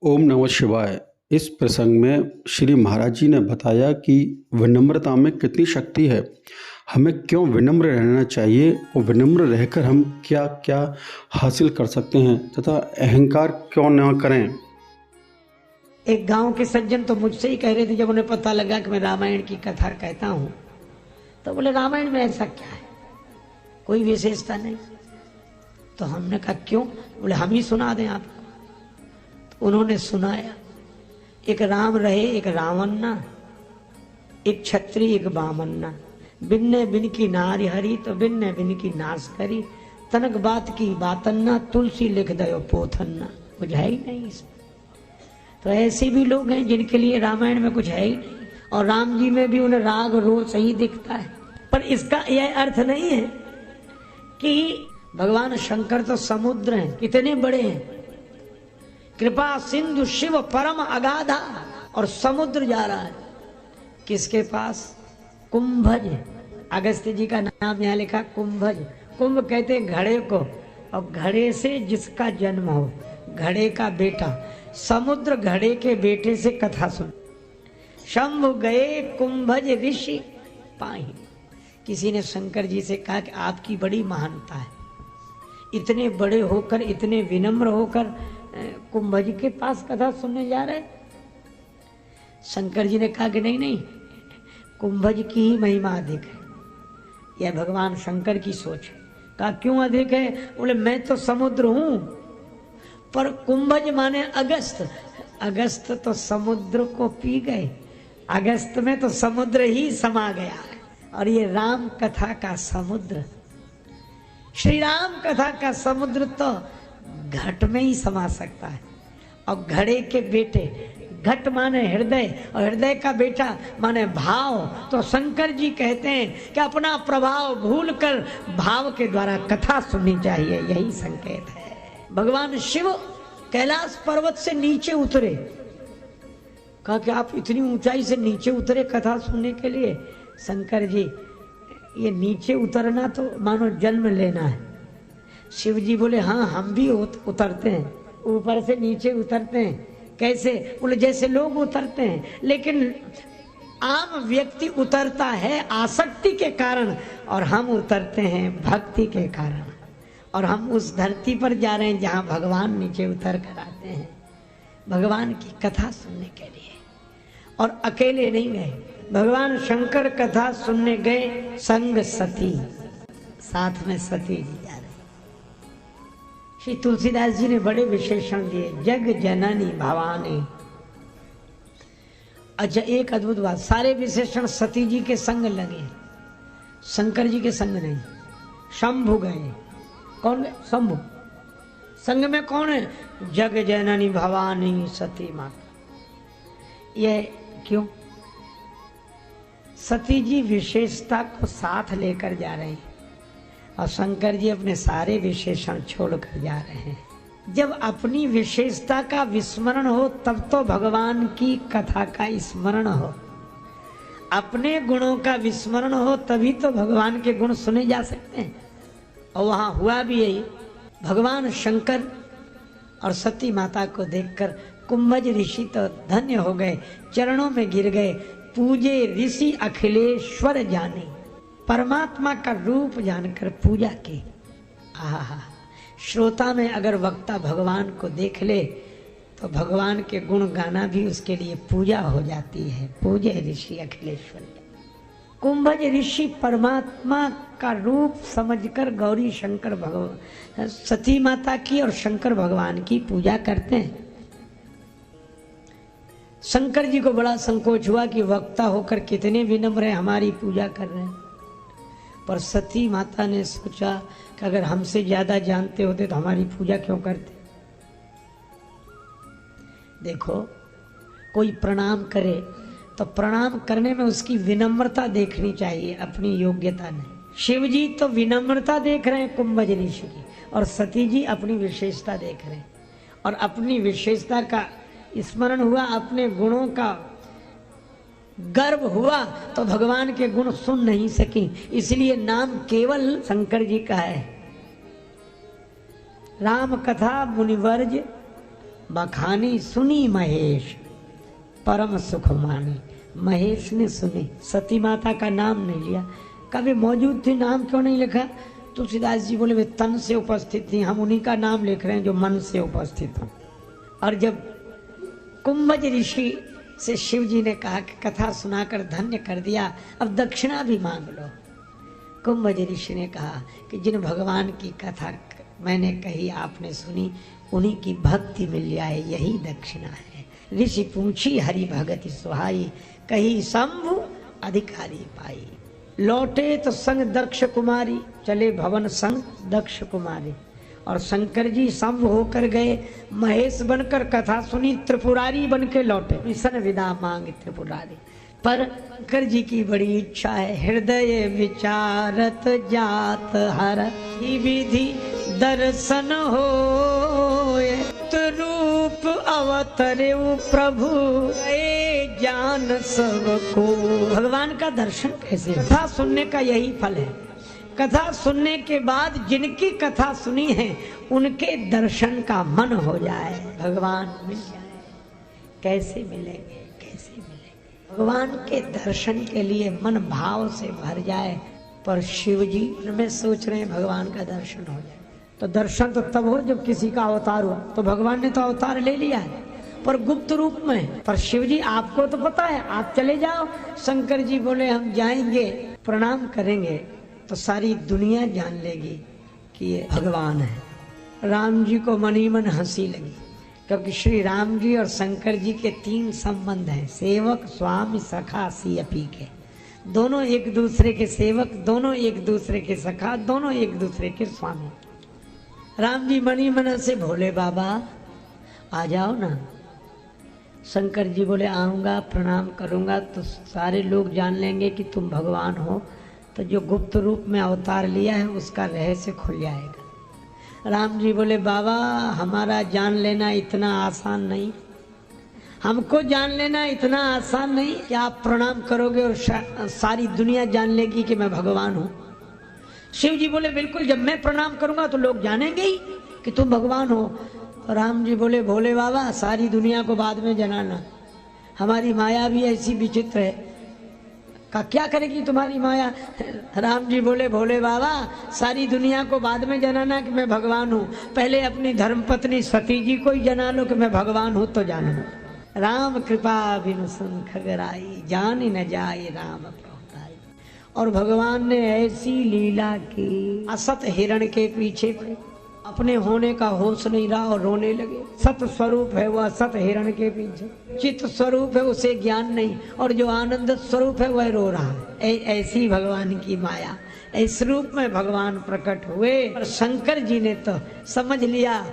ओम नमः शिवाय। इस प्रसंग में श्री महाराज जी ने बताया कि विनम्रता में कितनी शक्ति है, हमें क्यों विनम्र रहना चाहिए और विनम्र रहकर हम क्या क्या हासिल कर सकते हैं तथा अहंकार क्यों ना करें। एक गांव के सज्जन तो मुझसे ही कह रहे थे, जब उन्हें पता लगा कि मैं रामायण की कथा कहता हूं, तो बोले रामायण में ऐसा क्या है, कोई विशेषता नहीं। तो हमने कहा क्यों? बोले हम ही सुना दें आपको। तो उन्होंने सुनाया, एक राम रहे एक रावण, एक छत्री एक बामन्ना, बिन्ने बिन की नारी हरी तो बिन्ने बिन की नाश करी, तनक बात की बातन्ना तुलसी लिख दयो पोथन्ना। कुछ है ही नहीं इसमें। तो ऐसे भी लोग हैं जिनके लिए रामायण में कुछ है ही नहीं, और राम जी में भी उन्हें राग रोष ही दिखता है। पर इसका यह अर्थ नहीं है कि भगवान शंकर तो समुद्र हैं, कितने बड़े हैं, कृपा सिंधु शिव परम अगाधा, और समुद्र जा रहा है किसके पास? कुंभज। अगस्त्य जी का नाम यहाँ लिखा कुंभज। कुंभ कहते हैं घड़े को, और घड़े से जिसका जन्म हो, घड़े का बेटा। समुद्र घड़े के बेटे से कथा सुन। शंभु गए कुंभज ऋषि पाही। किसी ने शंकर जी से कहा कि आपकी बड़ी महानता है, इतने बड़े होकर, इतने विनम्र होकर कुंभज के पास कथा सुनने जा रहे। शंकर जी ने कहा कि नहीं नहीं, कुंभज की ही महिमा अधिक है। यह भगवान शंकर की सोच है। कहा क्यों अधिक है? बोले मैं तो समुद्र हूं, पर कुंभज माने अगस्त। अगस्त तो समुद्र को पी गए, अगस्त में तो समुद्र ही समा गया है। और ये राम कथा का समुद्र, श्री राम कथा का समुद्र तो घट में ही समा सकता है। और घड़े के बेटे, घट माने हृदय, और हृदय का बेटा माने भाव। तो शंकर जी कहते हैं कि अपना प्रभाव भूलकर भाव के द्वारा कथा सुननी चाहिए, यही संकेत है। भगवान शिव कैलाश पर्वत से नीचे उतरे। कहा कि आप इतनी ऊंचाई से नीचे उतरे कथा सुनने के लिए? शंकर जी, ये नीचे उतरना तो मानो जन्म लेना है। शिव जी बोले हाँ, हम भी उतरते हैं, ऊपर से नीचे उतरते हैं। कैसे? बोले जैसे लोग उतरते हैं, लेकिन आम व्यक्ति उतरता है आसक्ति के कारण, और हम उतरते हैं भक्ति के कारण। और हम उस धरती पर जा रहे हैं जहाँ भगवान नीचे उतर कर आते हैं भगवान की कथा सुनने के लिए। और अकेले नहीं गए, भगवान शंकर कथा सुनने गए संग सती, साथ में सती जी जा रहे। श्री तुलसीदास जी ने बड़े विशेषण दिए, जग जननी भवानी। अच्छा, एक अद्भुत बात, सारे विशेषण सती जी के संग लगे, शंकर जी के संग नहीं। शंभु गए, कौन गए? शंभु। संग में कौन है? जग जननी भवानी सती माता। यह क्यों? सती जी विशेषता को साथ लेकर जा रहे हैं, और शंकर जी अपने सारे विशेषण छोड़कर जा रहे हैं। जब अपनी विशेषता का विस्मरण हो तब तो भगवान की कथा का स्मरण हो, अपने गुणों का विस्मरण हो तभी तो भगवान के गुण सुने जा सकते हैं। और वहां हुआ भी यही। भगवान शंकर और सती माता को देखकर कुंभज ऋषि तो धन्य हो गए, चरणों में गिर गए। पूजे ऋषि अखिलेश्वर जाने, परमात्मा का रूप जानकर पूजा की। आहा, श्रोता में अगर वक्ता भगवान को देख ले तो भगवान के गुण गाना भी उसके लिए पूजा हो जाती है। पूजे ऋषि अखिलेश्वर। कुंभज ऋषि परमात्मा का रूप समझकर गौरी शंकर भगवान, सती माता की और शंकर भगवान की पूजा करते हैं। शंकर जी को बड़ा संकोच हुआ कि वक्ता होकर कितने विनम्र हैं, हमारी पूजा कर रहे हैं। पर सती माता ने सोचा कि अगर हमसे ज्यादा जानते होते तो हमारी पूजा क्यों करते। देखो, कोई प्रणाम करे तो प्रणाम करने में उसकी विनम्रता देखनी चाहिए, अपनी योग्यता नहीं। शिव जी तो विनम्रता देख रहे हैं कुंभज ऋषि की, और सती जी अपनी विशेषता देख रहे हैं। और अपनी विशेषता का स्मरण हुआ, अपने गुणों का गर्व हुआ, तो भगवान के गुण सुन नहीं सकी। इसलिए नाम केवल शंकर जी का है। राम कथा मुनिवर्ज बखानी सुनी महेश परम सुख मानी। महेश ने सुनी, सती माता का नाम नहीं लिया। कभी मौजूद थी, नाम क्यों नहीं लिखा? तुलसीदास जी बोले वे तन से उपस्थित थी, हम उन्हीं का नाम लिख रहे हैं जो मन से उपस्थित हो। और जब कुंभज ऋषि से शिव जी ने कहा कि कथा सुनाकर धन्य कर दिया, अब दक्षिणा भी मांग लो। कुंभज ऋषि ने कहा कि जिन भगवान की कथा मैंने कही, आपने सुनी, उन्हीं की भक्ति मिल जाए, यही दक्षिणा है। ऋषि पूछी हरि भगति सुहाई, कही शंभु अधिकारी पाई। लौटे तो संग दक्ष कुमारी, चले भवन संग दक्ष कुमारी। और शंकर जी शंभ होकर गए, महेश बनकर कथा सुनी, त्रिपुरारी बन के लौटे। विसन विदा मांग त्रिपुरारी। पर शंकर जी की बड़ी इच्छा है, हृदय विचारत जात हर ही विधि दर्शन होए। रूप अवतरे प्रभु जान सबको। भगवान का दर्शन कैसे? कथा सुनने का यही फल है। कथा सुनने के बाद जिनकी कथा सुनी है उनके दर्शन का मन हो जाए, भगवान मिल जाए। कैसे मिलेंगे? कैसे मिलेंगे? भगवान के दर्शन के लिए मन भाव से भर जाए। पर शिव जी में सोच रहे हैं भगवान का दर्शन हो जाए। तो दर्शन तो तब हो जब किसी का अवतार हुआ। तो भगवान ने तो अवतार ले लिया है, पर गुप्त रूप में। पर शिव जी आपको तो पता है, आप चले जाओ। शंकर जी बोले हम जाएंगे, प्रणाम करेंगे तो सारी दुनिया जान लेगी कि ये भगवान है। राम जी को मनी मन हंसी लगी, क्योंकि श्री राम जी और शंकर जी के 3 संबंध हैं, सेवक स्वामी सखा सियपी के। दोनों एक दूसरे के सेवक, दोनों एक दूसरे के सखा, दोनों एक दूसरे के स्वामी। राम जी मनी मन से भोले बाबा आ जाओ ना। शंकर जी बोले आऊँगा, प्रणाम करूँगा तो सारे लोग जान लेंगे कि तुम भगवान हो, तो जो गुप्त रूप में अवतार लिया है उसका रहस्य खुल जाएगा। राम जी बोले बाबा हमारा जान लेना इतना आसान नहीं, हमको जान लेना इतना आसान नहीं कि आप प्रणाम करोगे और सारी दुनिया जान लेगी कि मैं भगवान हूँ। शिव जी बोले बिल्कुल, जब मैं प्रणाम करूँगा तो लोग जानेंगे ही कि तुम भगवान हो। राम जी बोले भोले बाबा सारी दुनिया को बाद में जनाना, हमारी माया भी ऐसी विचित्र है। का क्या करेगी तुम्हारी माया? राम जी बोले भोले बाबा सारी दुनिया को बाद में जनाना कि मैं भगवान हूँ, पहले अपनी धर्मपत्नी सती जी को ही जना लो कि मैं भगवान हूँ तो जानना। राम कृपा बिनु सुन खगराई, जान न जाए राम प्रभुताई। और भगवान ने ऐसी लीला की, असत हिरण के पीछे पड़े, अपने होने का होश नहीं रहा और रोने लगे। सत स्वरूप है वह असत हिरण के पीछे, चित स्वरूप है उसे ज्ञान नहीं, और जो आनंद स्वरूप है वह रो रहा है। ऐसी भगवान की माया, इस रूप में भगवान प्रकट हुए। और शंकर जी ने तो समझ लिया